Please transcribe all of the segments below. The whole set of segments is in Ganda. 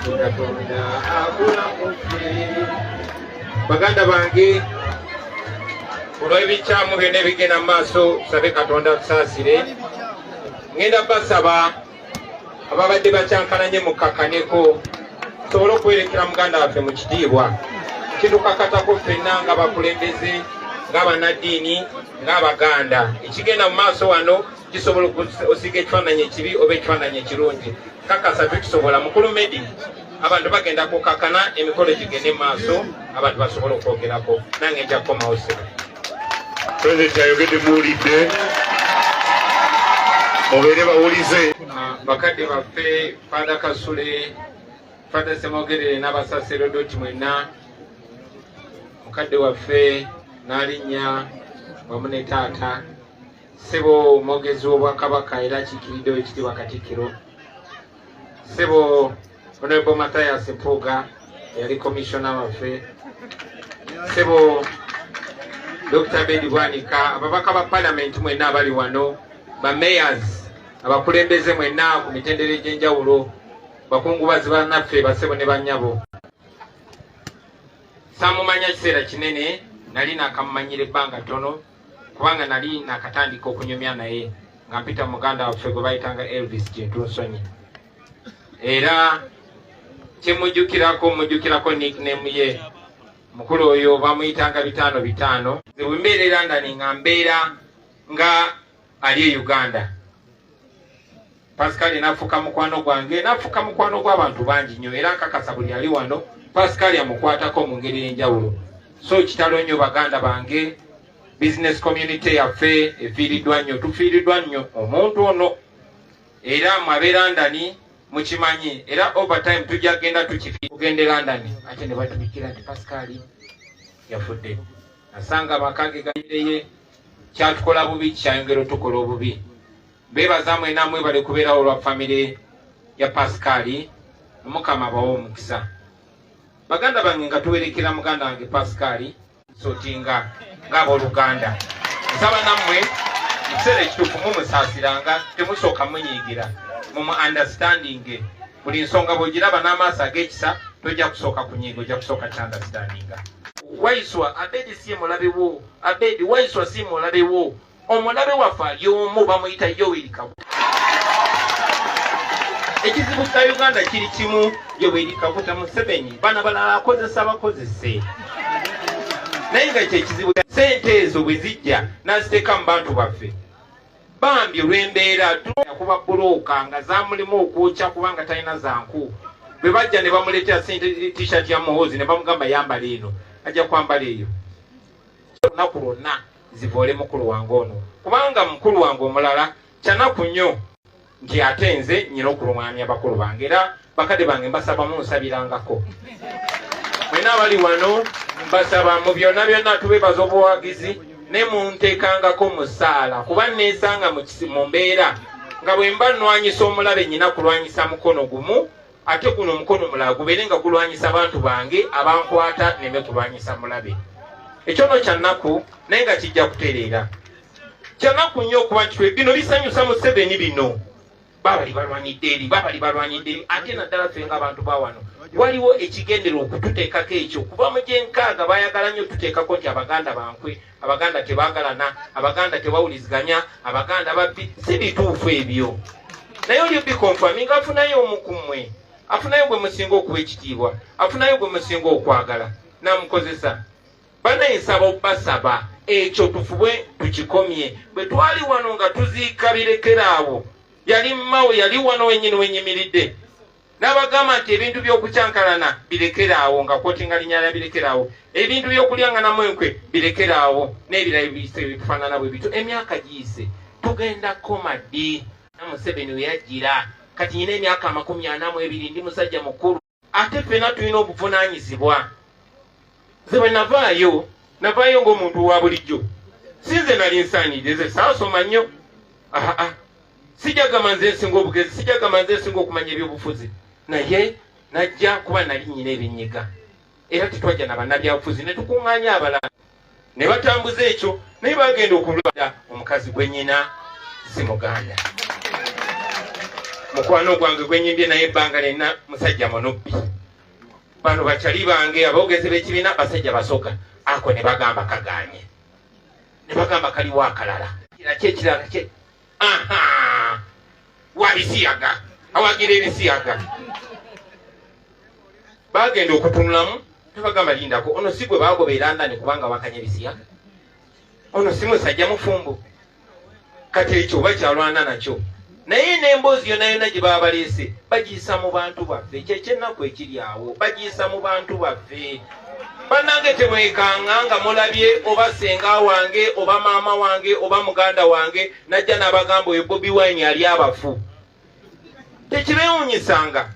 Katonda akula mufe. Baganda bange olw'ebikyamu byonna ebigenda mu maaso tusabe Katonda tusaasire. Ngenda basaba ababadde bakyankalanye mukkakaneko tusobole okwerekera muganda waffe mu kitiibwa. Kitukakatako ffenna ng'abakulembeze, ng'abannaddiini, ng'Abaganda. Ekigenda mu maaso wano kisobola osiga ekifaananyi ekibi oba ekifaananyi ekirungi. Kakasa tukisobola. Mukulu Medi abantu bagenda kukakana emikolo gigende mu maaso abantu basobola okwogerako. Nange nja kukomawo sebo. Pulezidenti ayogedde muwulidde mubeere bawulize. Bakadde baffe Fada Kasule, Fada Semogerere n'abasaserodoti mwenna, mukadde waffe n'alinnya wamu ne taata, ssebo omwogezi w'Obwakabaka era akiikiridde Oweekitiibwa Katikkiro, ssebo Honorable Mathias Mpuuga yali komishona waffe, ssebo Dr. Bedi Bwanika, ababaka ba Parliament mwenna abali wano, ba mayors, abakulembeze mwenna ku mitendera egy'enjawulo, bakungubazi bannaffe bassebo ne bannyabo. Saamumanya kiseera kinene, nali nakamumanyira ebbanga ttono kubanga nali nakatandika okunyumya naye nga mpita muganda waffe gwe bayitanga Elvis Kintunsonyi. Era mujjukirako nickname ye mukulu oyo bamuyitanga 5-5. Bwe mbeera London nga mbeera nga ali e Uganda, Pascal nafuka mukwano gwange, nafuka mukwano gw'abantu bangi nnyo era nkakasa buli ali wano Pascal yamukwatako mu ngeri y'enjawulo. So kitalo nnyo baganda bange, business community yaffe efiiriddwa nnyo, tufiiriddwa nnyo omuntu ono era mwabe London mukimanyi era overtime tujja genda tukugende London ate ne batubikira nti Pascal yafudde. Nasanga amakage gayireye kyatukola bubi kyayongera tukola obubi. Bebaza mwena mwebale kubeerawo olwa famire ya Pascal, Mukama bawo omukisa. Baganda bange nga tuwerekera muganda wange Pascal sotinga ng'abooluganda. Nsaba nammwe ekiseera ekituufu mumusaasiranga, temusooka munyiigira, mumu understanding. Buli nsonga bw'ogiraba n'amaaso ag'ekisa tojja kusooka kunyiiga, ojja kusooka understandinga. Waiswa Abedi si mulabe wo, Abedi Waiswa si mulabe wo, omulabe waffe ali omu bamuyita Yoweri Kaguta. Ekizibu kya Uganda kiri kimu, Yoweri Kaguta Museveni bana balala akozesa bakozese. Naye nga kyekizibu ssente ezo bwe zijja n'aziteeka mu bantu baffe bambi olw'embeera yakuba bbulooka nga zamulimu okwokya kubanga talina zanku. Bwe bajja ne bamuleetera t-shirt ya Muhoozi ne bamugamba yambala eno, ajja kwambala eyo. Olunaku lwonna zivoole mukulu wange ono kubanga mukulu wange omulala kyanaku nnyo nti ate nze nnyina okulumwamya bakulu bange era bakadde bange mbasaba munsabirangako. Mwena abali wano mbasaba mu byonna byonna tubebaza obuwagizi ne munteekangako mu ssaala kuba neesanga mu mbeera nga bwe mba nnwanyisa omulabe nnyina kulwanyisa mukono gumu ate guno omukono mulala gubeere nga gulwanyisa abantu bange abankwata neme kulwanyisa mulabe. Ekyono kyannaku naye nga kijja kutereera. Kyannaku nnyo okuba nti bino bisanyusa Museveni bino. Babali balwanidde eri ate naddala ffe ng'abantu ba wano waliwo ekigendera okututeekako ekyo. Kuva mu gyenkaaga bayagala nnyo tuteekako nti Abaganda bankwe, Abaganda tebaagalana, Abaganda tebawuliziganya, Abaganda babbi. Si bituufu ebyo. Naye oli bikonfaminga afunayo omu ku mmwe, afunayo gwe musinga okuba ekitiibwa, afunayo gwe musinga okwagala namukozesa. Banayensaba obbasaba ekyo tufube tukikomye. Bwe twali wano nga tuziika birekeraawo yali mmawe yali wano wenyini wenyimiridde n'abagamba nti ebintu by'okukyankalana birekeraawo nga kwotinga linnya lya birekeraawo, ebintu by'okulyanganamu enkwe birekeraawo n'ebirala bitufaanana bwe bityo. Emyaka giyise tugenda koma ddi. Na Museveni we yajjira kati nyina emyaka 42 ndi musajja mukulu ate ffenna tulina obuvunaanyizibwa. Nze bwe navaayo ng'omuntu wa bulijjo, si nze nali nsaanirize saasoma nnyo. Sijagamba nze nsinga obugezi, sijagamba nze nsinga okumanya ebyobufuzi, naye najja kuba nali nnyina ebinyiga era tetwajja na bannabyabufuzi ne tukuŋŋaanya abalala ne batambuza ekyo naye bagenda okulwada omukazi gwe nnyina si Muganda. mukwano gwange gwenyimbye naye ebbanga lenna musajja munubbi. Bano bakyali bange aboogezi b'ekibiina basajja basoga ako ne bagamba kagaanye. Ne bagamba kaliwo akalala. Ekirala kye wabisiyaga awagira ebisiyaga. Bagenda okutunulamu tebagamba lindako ono si gwe bagobeera ndani kubanga wakanya ebisiyaga. Ono si musajja mufumbo. Kati ekyo bakyalwana nakyo. Naye n'emboozi yonna gye baba baleese bagiyisa mu bantu baffe. Kyekyennaku ekiri awo bagiyisa mu bantu baffe. Bannange temwekanga nga mulabye oba senga wange oba maama wange oba muganda wange najja n'abagamba oyo Bobi Wine ali abafu. Tekibeewuunyisanga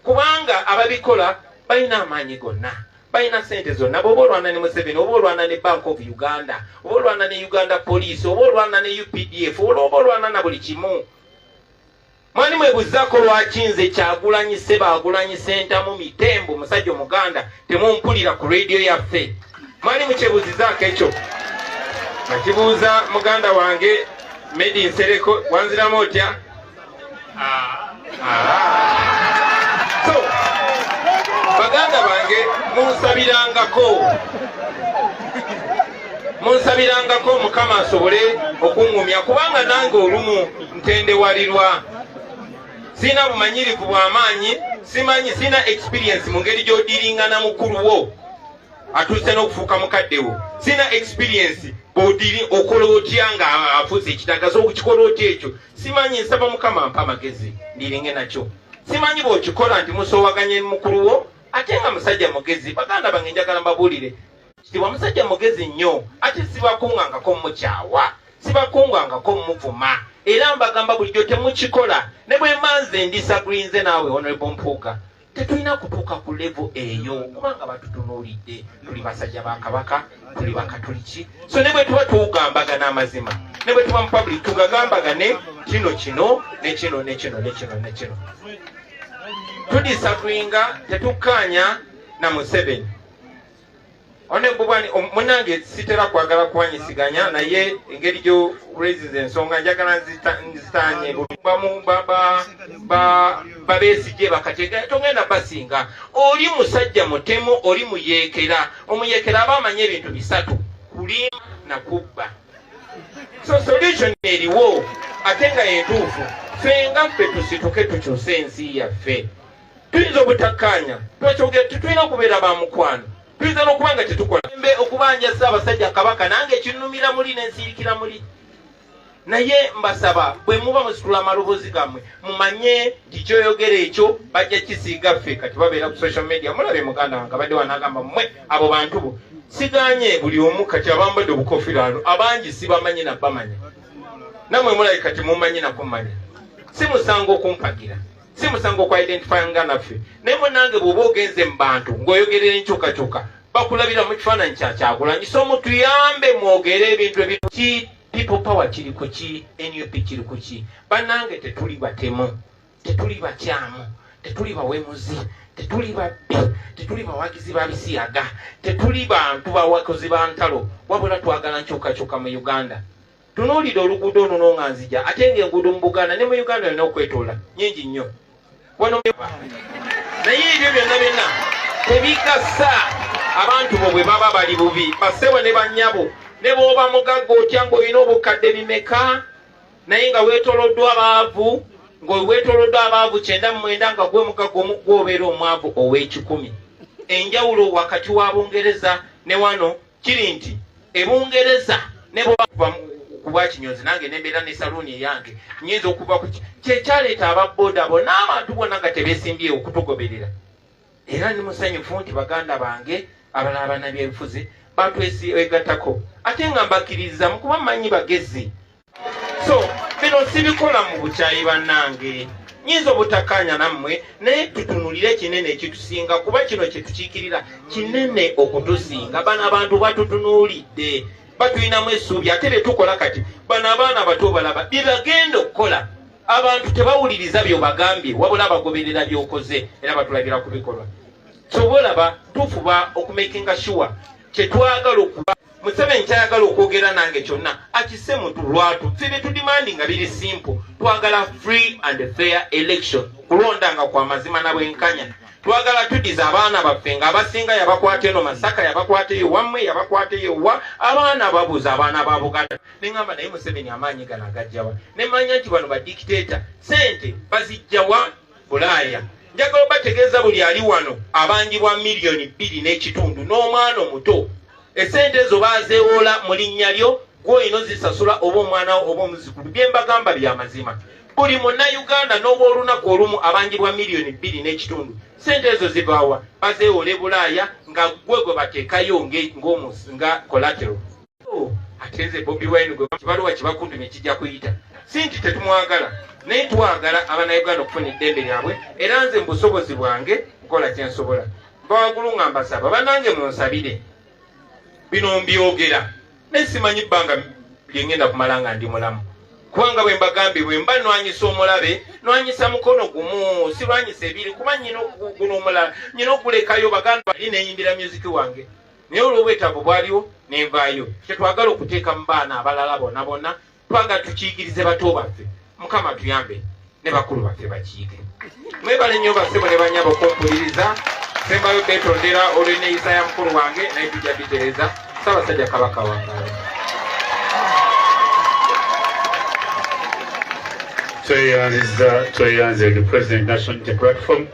kubanga ababikola balina amaanyi gonna. Balina sente zonna. Bw'oba olwana ne Museveni, oba olwana ne Bank of Uganda, oba olwana ne Uganda Police, oba olwana ne UPDF, oba olwana na buli kimu. Mwani mwebuzaako lwaki nze Kyagulanyi Ssebaagulanyi Ssentamu Mitembo musajja Omuganda temumpulira ku radio yaffe? Mwani mukyebuzizaako ekyo? Nakibuuza muganda wange Medi Nsereko, wanziramu otya? So, baganda bange munsabirangako Mukama asobole okuŋŋumya kubanga nange olumu ntendewalirwa. Sina bumanyirivu bw'amaanyi, sina experience mu ngeri gy'odiringa na mukulu wo atuuse n'okufuuka mukaddewo. Sina experience bw'odiri okola otya nga afuuse ekitagazo okukikola otya ekyo. Simanyi, nsaba Mukama ampa amagezi ndiringe nakyo. Simanyi bw'okikola nti musoowaganye mukulu wo ate nga musajja mugezi. Baganda bange njagala mbabuulire nti wa musajja mugezi nnyo ate sibakungangako mukyawa, sibakungangako muvuma. Era mbagamba bulijjo temukikola. Ne bwe manze ndisagrinze naawe Honorable Mpuuga tetulina kutuuka ku level eyo kubanga batutunuulidde. Tuli basajja ba Kabaka, tuli bakatuliki. So ne bwe tuba tuwugambagana amazima, ne bwe tuba mu public tugagambagane kino ne kino. Tudisagringa tetukkaanya na Museveni. Onebubani munange sitera kwagala kwanyisiganya naye engeri gyo raises ensonga njagala nzitanye babesije bakatega tongenda basinga. Oli musajja mutemu, oli muyeekera. Omuyeekera aba amanye ebintu bisatu: kulima na kubba. So solution eriwo ate nga entuufu. Fenga ffe tusituke tukyuse ensi yaffe. Tuyinza obutakkaanya tulina okubeera ba mukwano. Tuyinza n'okubanga tetukola okubanja Ssaabasajja Kabaka nange kinnumira muli n'ensirikira muli. Naye mbasaba bwe muba musitula amaloboozi gammwe mumanye nti kyoyogera ekyo bajja kisiiga ffe. Kati babeera ku social media mulabe muganda wange abadde wanagamba mmwe abo bantu bo siganye buli omu kati abambadde obukofiraano abangi sibamanyi na bamanya. Namwe mulabe kati mumanyi nakumanya. Si musango okumpagira, si musango okwidentifyinga naffe. Naye munange bw'oba ogenze mu bantu ng'oyogerera enkyukakyuka bakulabira mu kifaananyi kya Kyagulanyi. So mutuyambe mwogere ebintu ebiki. People power kiri ku ki, NUP kiri ku ki. Bannange tetuli batemu, tetuli bakyamu, tetuli bawemuzi, tetuli babbi, tetuli bawagizi ba bisiyaga, tetuli bantu bawakozi ba ntalo. Wabula twagala nkyukakyuka mu Uganda. Tunuulira oluguudo luno nga nzija ate ng'enguudo mu Buganda ne mu Uganda yonna okwetoola nnyingi nnyo. Naye ebyo byonna tebigasa abantu bo bwe baba bali bubi. Bassebo ne bannyabo ne bw'oba mugagga otya ng'olina obukadde bimeka naye nga weetoloddwa abaavu, ng'weetoloddwa abaavu 99 nga gwe mugagga omu gw'obeera omwavu ow'ekikumi. Enjawulo wakati wa Bungereza ne wano kiri nti eBungereza ne bw'oba kuba kinyonzi nange nembeera ne saluuni eyange nyinza okuva ku kyekyaleeta ababooda bo n'abantu bonna nga tebeesimbyewo okutugoberera. Era ndi musanyufu nti baganda bange abalala bannabyebufuzi batwegattako ate nga mbakkiriza mu kuba mmanyi bagezi. So bino sibikola mu bukyayi bannange. Nyinza obutakkaanya nammwe naye tutunulire kinene ekitusinga kuba kino kye tukiikirira kinene okutusinga. Bano abantu batutunuulidde batulinamu essuubi ate bye tukola kati bano abaana bato balaba bye bagenda okukola. Abantu tebawuliriza by'obagambye wabula bagoberera by'okoze era batulabira ku bikolwa. So bolaba tufuba okumakinga sure kye twagala okuba Museveni kyayagala okwogera nange kyonna akisse mu tulwatu ffe betudimandi nga biri simple twagala free and fair election kulonda nga kwa mazima na bwenkanya twagala tudiza abaana baffe nga abasinga yabakwata eno Masaka yabakwata eyo wammwe yabakwata eyo wa abaana babuza abaana ba Buganda neŋŋamba naye Museveni amaanyi gano agajjawa ne manya nti bano badikiteeta sente bazijjawa Bulaaya njagala bategeeza buli ali wano abangibwa miliyoni 2.5 n'omwana omuto esente ezo bazeewola mu linnya lyo gw'olina zisasula oba omwana oba omuzukulu bye mbagamba bya mazima buli munnayuganda n'oba olunaku olumu abangibwa miliyoni 2.5 sente ezo zivaawa bazeewola Bulaaya nga gwe bateekayo nga collateral ate nze Bobi Wine gwe kibaluwa kibakuntumye kijja kuyita si nti tetumwagala naye twagala abannayuganda okufuna eddembe lyabwe era nze mu busobozi bwange nkola kye nsobola mbawagulu nga mbasaba bannange munsabire bino mbyogera naye simanyi bbanga lyengenda kumala nga ndi mulamu kubanga bwe mbagambye bwe mba nwanyisa omulabe nwanyisa mukono gumu silwanyisa ebiri kuba nyina okugula omulala nyina okulekayo baganda bali neyimbira music wange naye olw'obwetaavu bwaliwo nenvaayo kyetwagala okuteeka mu baana abalala bonna bonna twagala tukiyigirize bato baffe Mukama tuyambe ne bakulu baffe bakiige mwebale nnyo bassebo ne banyaba okumpuliriza sembayo betondera olw'enneeyisa ya mukulu wange naye tujja bitereza Ssaabasajja Kabaka wange tweyanze the President National Unity Platform.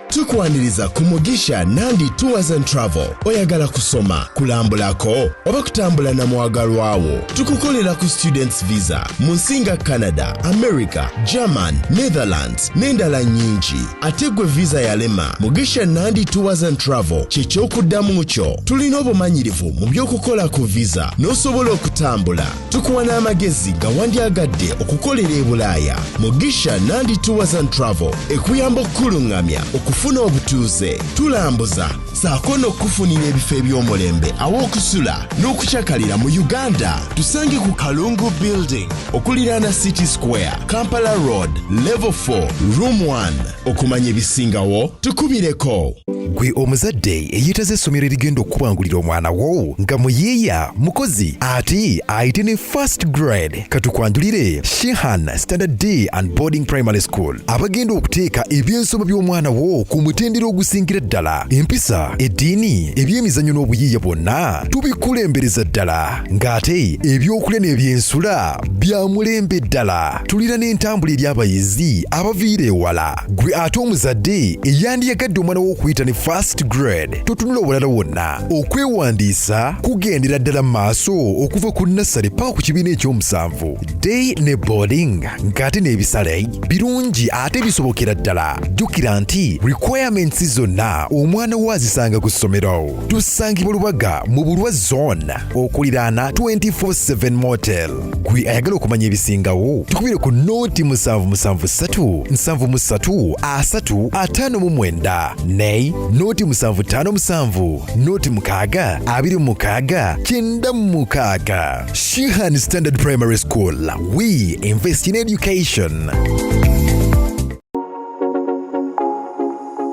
Tukwaniriza ku Mugisha Nandi Tours and Travel. Oyagala kusoma, kulambulako, oba kutambula na mwagalwawo. Tukukolera ku students visa. Munsinga Canada, America, German, Netherlands, n'endala nyingi. Ategwe visa yalema. Mugisha Nandi Tours and Travel. Ky'ekyokuddamu kyo. Tulina obumanyirivu mu by'okukola ku visa. N'osobola okutambula. Tukuwa n'amagezi ga wandyagadde okukolera e Bulaaya. Mugisha Nandi Tours and Travel. Ekuyamba okkulungamya okufuna obutuuze tulambuza saako n'okufunira ebifo eby'omulembe aw'okusula n'okukyakalira mu Uganda. Tusange ku Kalungu Building okuliraana City Square, Kampala Road, Level 4, Room 1. Okumanya ebisingawo tukubireko. Gwe omuzadde eyeetaze essomero erigenda okubangulira omwana wo nga muyiiya mukozi ate ayite ne first grade katukwanjulire Shehan Standard Day and Boarding Primary School abagenda okuteeka ebyensoma by'omwana wo ku mutendera ogusingira ddala. Empisa, eddiini, ebyemizannyo n'obuyiiya bwonna tubikulembereza ddala ng'ate ebyokulya n'ebyensula bya mulembe ddala. Tulira n'entambula eri abayizi abaviira ewala. Gwe ate omuzadde eyandiyagadde omwana wo okuyita ne first grade totunula obulala wonna. Okwewandiisa kugendera ddala mu maaso okuva ku nursery paka ku kibiina eky'omusanvu. Day ne boarding ng'ate n'ebisale birungi ate bisobokera ddala. Jjukira nti requirements zonna omwana wo azisanga ku ssomero. Tusangibwa Lubaga mu Bulwa Zone okuliraana 24/7 Motel. Gwe ayagala okumanya ebisingawo tukubire ku noti 773 73 359 ne noti 757 noti 6 26 96. Shehan Standard Primary School. We invest in education.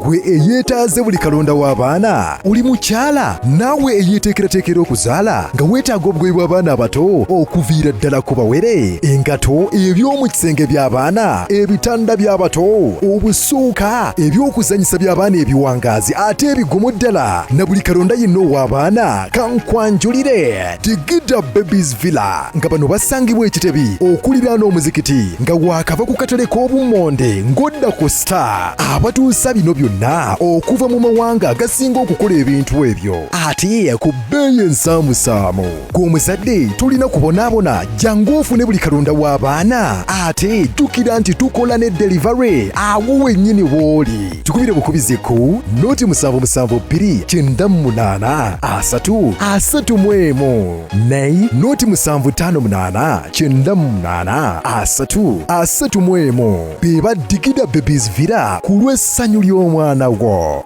Gwe eyeetaaze buli kalonda w'abaana oli mukyala naawe eyeeteekerateekera okuzaala nga weetaaga obugoye bw'abaana abato okuviira ddala ku bawere, engato, eby'omu kisenge by'abaana, ebitanda by'abato, obusuuka, eby'okuzanyisa by'abaana ebiwangaazi ate ebigumu ddala na buli kalonda yenna ow'abaana kankwanjulire Tigida Babies Villa nga bano basangibwa Ekitebi okuliraana omuzikiti nga waakava ku katale k'obummonde ng'odda ku Star. Abatuusa bino byonna okuva mu mawanga agasinga okukola ebintu ebyo ate ku bbeeyi ensaamusaamu. Gw'omuzadde tulina kubonaabona jangu ofune buli kalonda w'abaana ate jjukira nti tukola ne delivery awo wennyini w'oli. Tukubire bukubize ku noti 772 98 331 ne noti 758 98 331 be ba Tigida Babies Villa ku lw'essanyu ly'omwana gwo.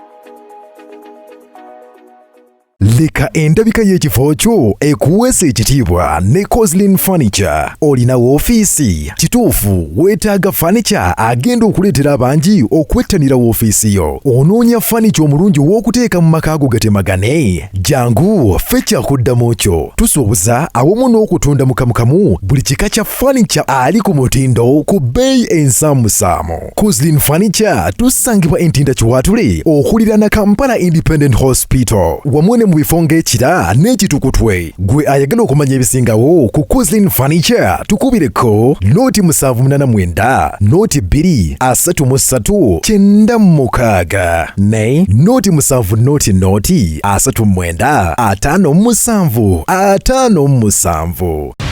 leka endabika y'ekifo kyo ekuweesa ekitiibwa ne Coslin Furniture. Olina woofiisi kituufu weetaaga furniture agenda okuleetera abangi okwettanira woofiisi yo. Onoonya furniture omulungi w'okuteeka mu maka go gatemagane? Jangu ffe kyakuddamu kyo. Tusuubuza awamu n'okutunda mukamukamu buli kika kya furniture ali ku mutindo ku bbeeyi ensaamusaamu. Coslin Furniture tusangibwa Entinda Kiwatule okuliraana Kampala Independent Hospital wamu ne mu bifo ng'ekira n'ekitukutwe. Gwe ayagala okumanya ebisingawo ku Coslin Furniture tukubireko nooti 789 nooti 233 ne nooti 7 nooti 39 57.